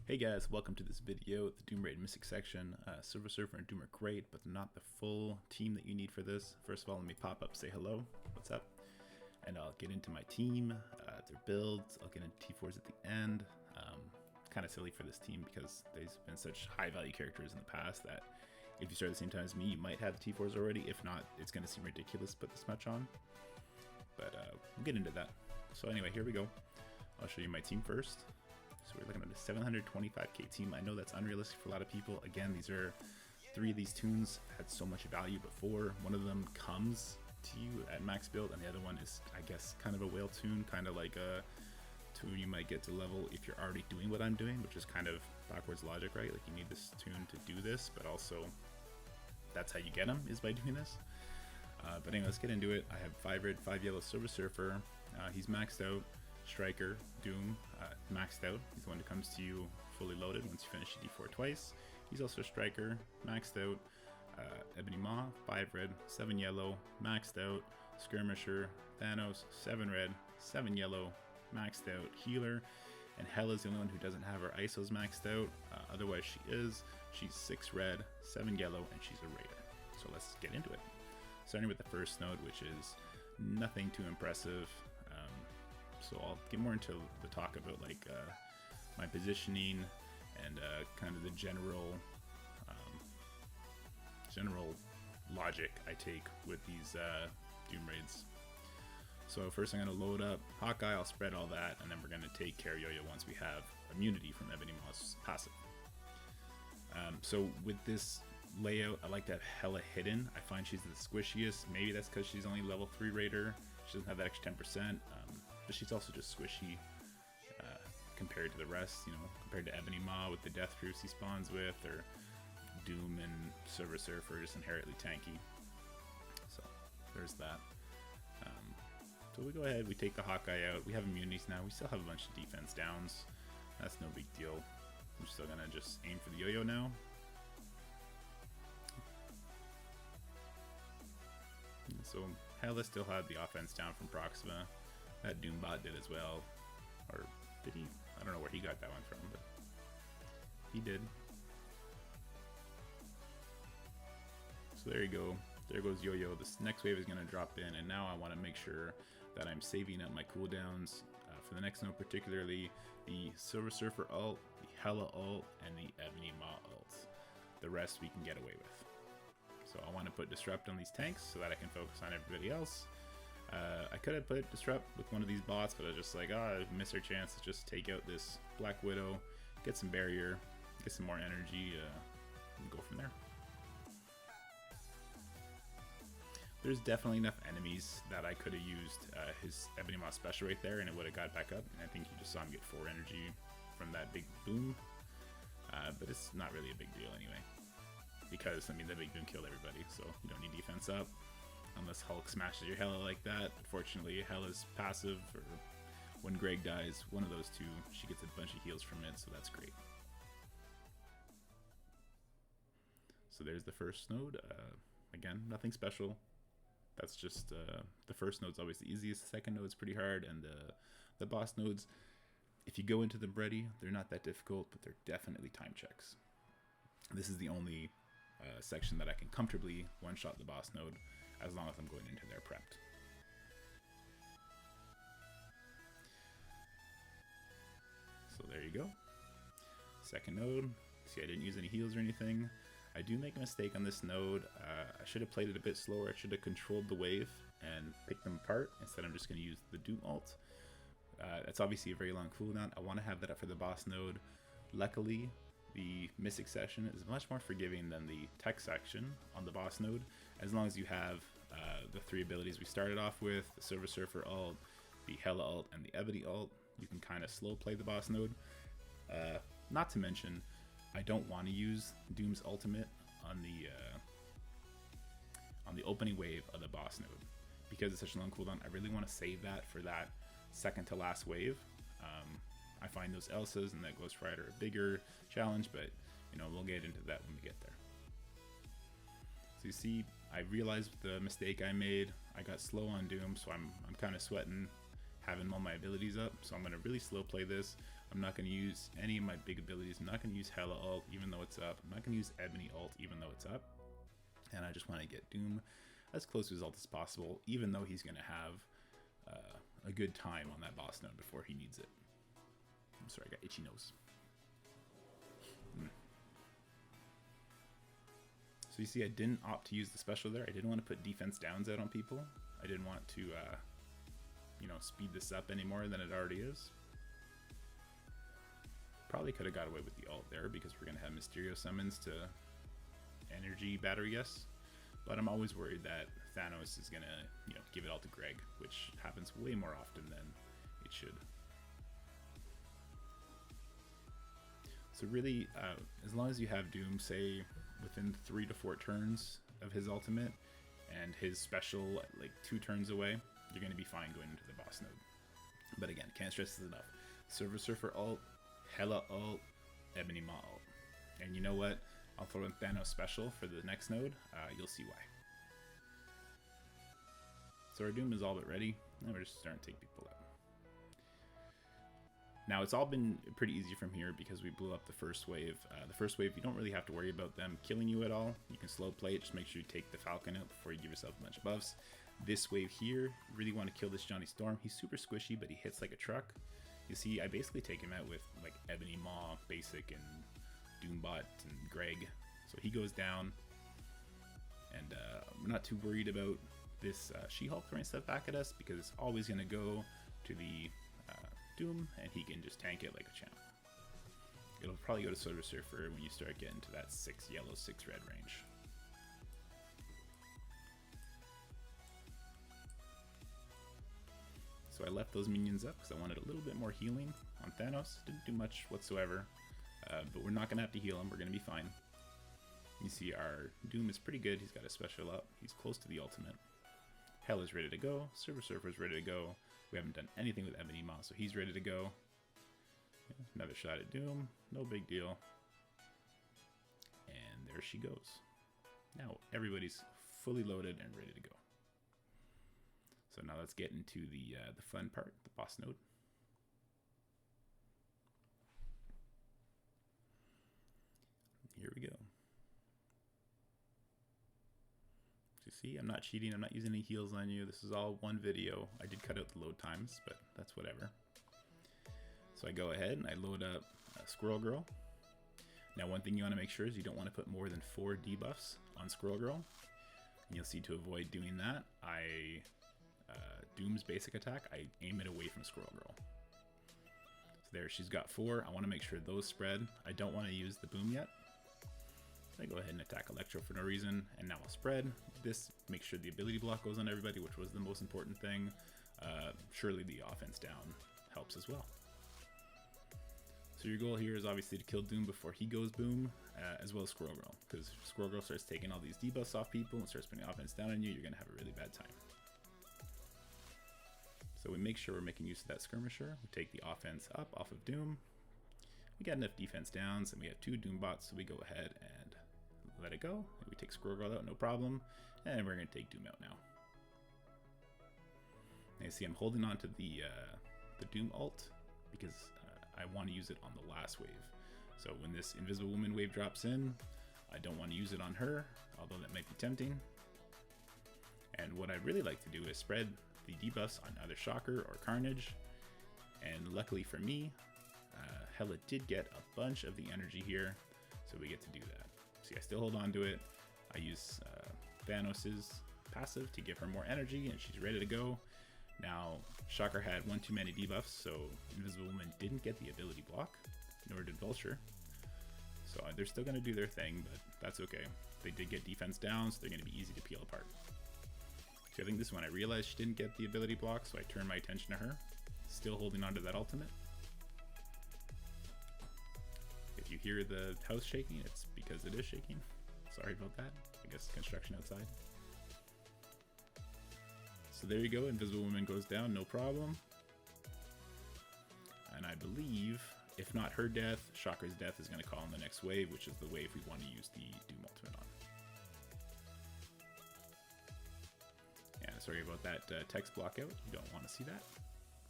Hey guys, welcome to this video. The Doom Raid Mystic section. Silver Surfer and Doom are great, but they're not the full team that you need for this. First of all, let me pop up, say hello, what's up? And I'll get into my team, their builds, I'll get into T4s at the end. Kind of silly for this team because they've been such high value characters in the past that if you start at the same time as me, you might have the T4s already. If not, it's going to seem ridiculous to put this much on. But we'll get into that. So anyway, here we go. I'll show you my team first. So we're looking at a 725k team. I know that's unrealistic for a lot of people. Again, three of these tunes had so much value before. One of them comes to you at max build, and the other one is, I guess, kind of a whale tune, kind of like a tune you might get to level if you're already doing what I'm doing, which is kind of backwards logic, right? Like you need this tune to do this, but also that's how you get them, is by doing this. But anyway, let's get into it. I have 5 red, 5 yellow Silver Surfer. He's maxed out. Striker, Doom, maxed out. He's the one who comes to you fully loaded once you finish your D4 twice. He's also a Striker, maxed out. Ebony Maw, 5 red, 7 yellow, maxed out. Skirmisher, Thanos, 7 red, 7 yellow, maxed out. Healer, and Hela's the only one who doesn't have her ISOs maxed out. Otherwise she is. She's 6 red, 7 yellow, and she's a Raider. So let's get into it. Starting with the first node, which is nothing too impressive. So I'll get more into the talk about like my positioning and kind of the general logic I take with these Doom raids. So first I'm going to load up Hawkeye, I'll spread all that, and then we're going to take care of Yo-Yo once we have immunity from Ebony Maw's passive. So with this layout, I like to have Hela hidden. I find she's the squishiest. Maybe that's because she's only level 3 raider. She doesn't have that extra 10%. But she's also just squishy compared to the rest, you know, compared to Ebony Maw with the death proofs he spawns with, or Doom and Silver Surfer just inherently tanky. So there's that. So we go ahead, we take the Hawkeye out. We have immunities now. We still have a bunch of defense downs. That's no big deal. I'm still gonna just aim for the Yo-Yo now. And so Hela still had the offense down from Proxima. That Doombot did as well. Or did he? I don't know where he got that one from, but he did. So there you go. There goes Yo-Yo. This next wave is going to drop in, and now I want to make sure that I'm saving up my cooldowns for the next node, particularly the Silver Surfer ult, the Hela ult, and the Ebony Maw ult. The rest we can get away with. So I want to put Disrupt on these tanks so that I can focus on everybody else. I could have put Disrupt with one of these bots, but I was just like, I missed our chance to just take out this Black Widow, get some barrier, get some more energy, and go from there. There's definitely enough enemies that I could have used his Ebony Maw special right there, and it would have got back up. And I think you just saw him get 4 energy from that big boom. But it's not really a big deal anyway, because I mean the big boom killed everybody, so you don't need defense up. Unless Hulk smashes your Hela like that. Unfortunately, Hela's passive, or when Greg dies, one of those two, she gets a bunch of heals from it, so that's great. So there's the first node. Again, nothing special. That's just, the first node's always the easiest, the second node's pretty hard, and the boss nodes, if you go into them ready, they're not that difficult, but they're definitely time checks. This is the only section that I can comfortably one-shot the boss node, as long as I'm going into there prepped. So there you go. Second node. See, I didn't use any heals or anything. I do make a mistake on this node. I should have played it a bit slower. I should have controlled the wave and picked them apart. Instead, I'm just going to use the Doom ult. That's obviously a very long cooldown. I want to have that up for the boss node. Luckily, the Mystic section is much more forgiving than the tech section on the boss node, as long as you have the 3 abilities we started off with, the Silver Surfer ult, the Hela ult, and the Ebony ult. You can kind of slow play the boss node. Not to mention, I don't want to use Doom's ultimate on the opening wave of the boss node, because it's such a long cooldown. I really want to save that for that second to last wave. I find those Elsas and that Ghost Rider a bigger challenge, but you know, we'll get into that when we get there. So you see, I realized the mistake I made. I got slow on Doom, so I'm kind of sweating having all my abilities up. So I'm going to really slow play this. I'm not going to use any of my big abilities. I'm not going to use Hela ult even though it's up. I'm not going to use Ebony ult even though it's up. And I just want to get Doom as close to his ult as possible, even though he's going to have a good time on that boss node before he needs it. I'm sorry, I got itchy nose. So you see I didn't opt to use the special there. I didn't want to put defense downs out on people. I didn't want to, you know, speed this up any more than it already is. Probably could have got away with the ult there because we're going to have Mysterio summons to energy battery, yes. But I'm always worried that Thanos is going to, you know, give it all to Greg, which happens way more often than it should. So really, as long as you have Doom, say, within 3 to 4 turns of his ultimate, and his special like 2 turns away, you're going to be fine going into the boss node. But again, can't stress this enough. Silver Surfer ult, Hela ult, Ebony Maw ult. And you know what? I'll throw in Thanos special for the next node. You'll see why. So our Doom is all but ready, and we're just starting to take people out. Now it's all been pretty easy from here because we blew up the first wave. The first wave, you don't really have to worry about them killing you at all. You can slow play it, just make sure you take the Falcon out before you give yourself a bunch of buffs. This wave here, you really want to kill this Johnny Storm. He's super squishy, but he hits like a truck. You see, I basically take him out with like Ebony Maw, Basic, and Doombot, and Greg. So he goes down, and I'm not too worried about this She-Hulk throwing stuff back at us because it's always going to go to the Doom, and he can just tank it like a champ. It'll probably go to Silver Surfer when you start getting to that 6 yellow, 6 red range. So I left those minions up because I wanted a little bit more healing on Thanos. Didn't do much whatsoever, but we're not going to have to heal him. We're going to be fine. You see our Doom is pretty good. He's got a special up. He's close to the ultimate. Hell is ready to go. Silver Surfer is ready to go. We haven't done anything with Ebony Maw, so he's ready to go. Another shot at Doom. No big deal. And there she goes. Now everybody's fully loaded and ready to go. So now let's get into the fun part, the boss node. Here we go. See, I'm not cheating, I'm not using any heals on you. This is all one video. I did cut out the load times, but that's whatever. So I go ahead and I load up Squirrel Girl. Now one thing you want to make sure is you don't want to put more than 4 debuffs on Squirrel Girl. And you'll see to avoid doing that, Doom's basic attack, I aim it away from Squirrel Girl. So there, she's got 4. I want to make sure those spread. I don't want to use the boom yet. I go ahead and attack Electro for no reason, and now I'll spread. This makes sure the ability block goes on everybody, which was the most important thing. Surely the offense down helps as well. So your goal here is obviously to kill Doom before he goes boom, as well as Squirrel Girl, because Squirrel Girl starts taking all these debuffs off people and starts putting offense down on you, you're going to have a really bad time. So we make sure we're making use of that Skirmisher. We take the offense up off of Doom. We got enough defense downs, and we have 2 Doombots, so we go ahead and let it go. We take Squirrel Girl out, no problem. And we're going to take Doom out now. And you see I'm holding on to the Doom ult because I want to use it on the last wave. So when this Invisible Woman wave drops in, I don't want to use it on her, although that might be tempting. And what I'd really like to do is spread the debuffs on either Shocker or Carnage. And luckily for me, Hela did get a bunch of the energy here, so we get to do that. See, I still hold on to it. I use Thanos' passive to give her more energy, and she's ready to go. Now, Shocker had one too many debuffs, so Invisible Woman didn't get the ability block, nor did Vulture. So they're still going to do their thing, but that's okay. They did get defense down, so they're going to be easy to peel apart. So I think this is when I realized she didn't get the ability block, so I turned my attention to her. Still holding on to that ultimate. If you hear the house shaking, it's because it is shaking. Sorry about that. I guess construction outside. So there you go, Invisible Woman goes down, no problem. And I believe, if not her death, Shocker's death is going to call in the next wave, which is the wave we want to use the Doom Ultimate on. Yeah, sorry about that text block out. You don't want to see that.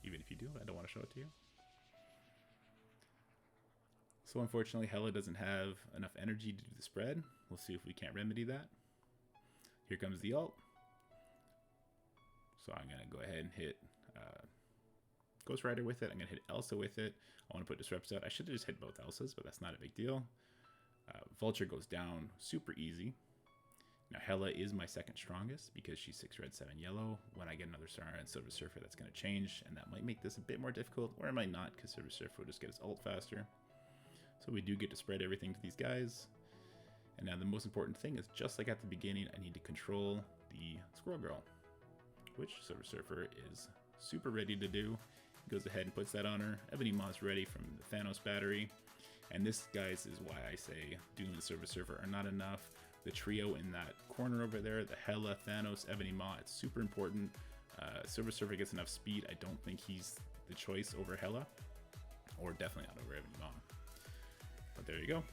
Even if you do, I don't want to show it to you. So unfortunately, Hela doesn't have enough energy to do the spread. We'll see if we can't remedy that. Here comes the ult. So I'm going to go ahead and hit Ghost Rider with it. I'm going to hit Elsa with it. I want to put Disrupts out. I should have just hit both Elsas, but that's not a big deal. Vulture goes down super easy. Now Hela is my second strongest because she's 6 red, 7 yellow. When I get another Star and Silver Surfer, that's going to change, and that might make this a bit more difficult, or it might not, because Silver Surfer will just get his ult faster. So we do get to spread everything to these guys. And now the most important thing is, just like at the beginning, I need to control the Squirrel Girl, which Silver Surfer is super ready to do. He goes ahead and puts that on her. Ebony Maw's ready from the Thanos battery. And this, guys, is why I say Doom and Silver Surfer are not enough. The trio in that corner over there, the Hela, Thanos, Ebony Maw, it's super important. Silver Surfer gets enough speed. I don't think he's the choice over Hela, or definitely not over Ebony Maw. But there you go.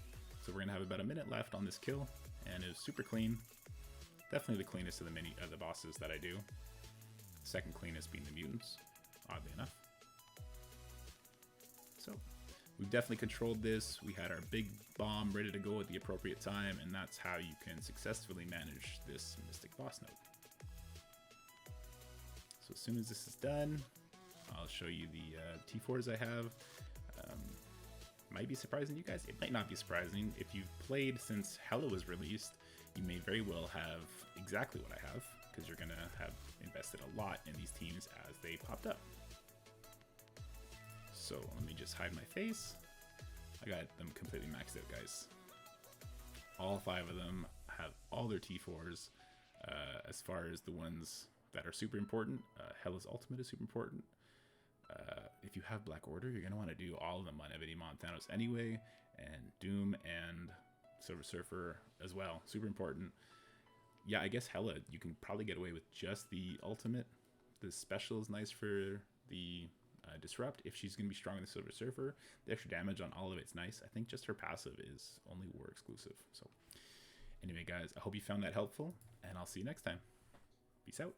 So we're gonna have about a minute left on this kill, and it was super clean. Definitely the cleanest of the bosses that I do. Second cleanest being the mutants, oddly enough. So we've definitely controlled this. We had our big bomb ready to go at the appropriate time, and that's how you can successfully manage this Mystic boss node. So as soon as this is done, I'll show you the T4s I have. Might be surprising to you guys. It might not be surprising. If you've played since Hela was released, you may very well have exactly what I have, because you're going to have invested a lot in these teams as they popped up. So let me just hide my face. I got them completely maxed out, guys. All 5 of them have all their T4s. As far as the ones that are super important, Hela's ultimate is super important. If you have Black Order, you're going to want to do all of them on Ebony Maw and Thanos anyway, and Doom and Silver Surfer as well. Super important. Yeah, I guess Hela, you can probably get away with just the ultimate. The special is nice for the Disrupt. If she's going to be strong in the Silver Surfer, the extra damage on all of it's nice. I think just her passive is only war exclusive. So anyway, guys, I hope you found that helpful, and I'll see you next time. Peace out.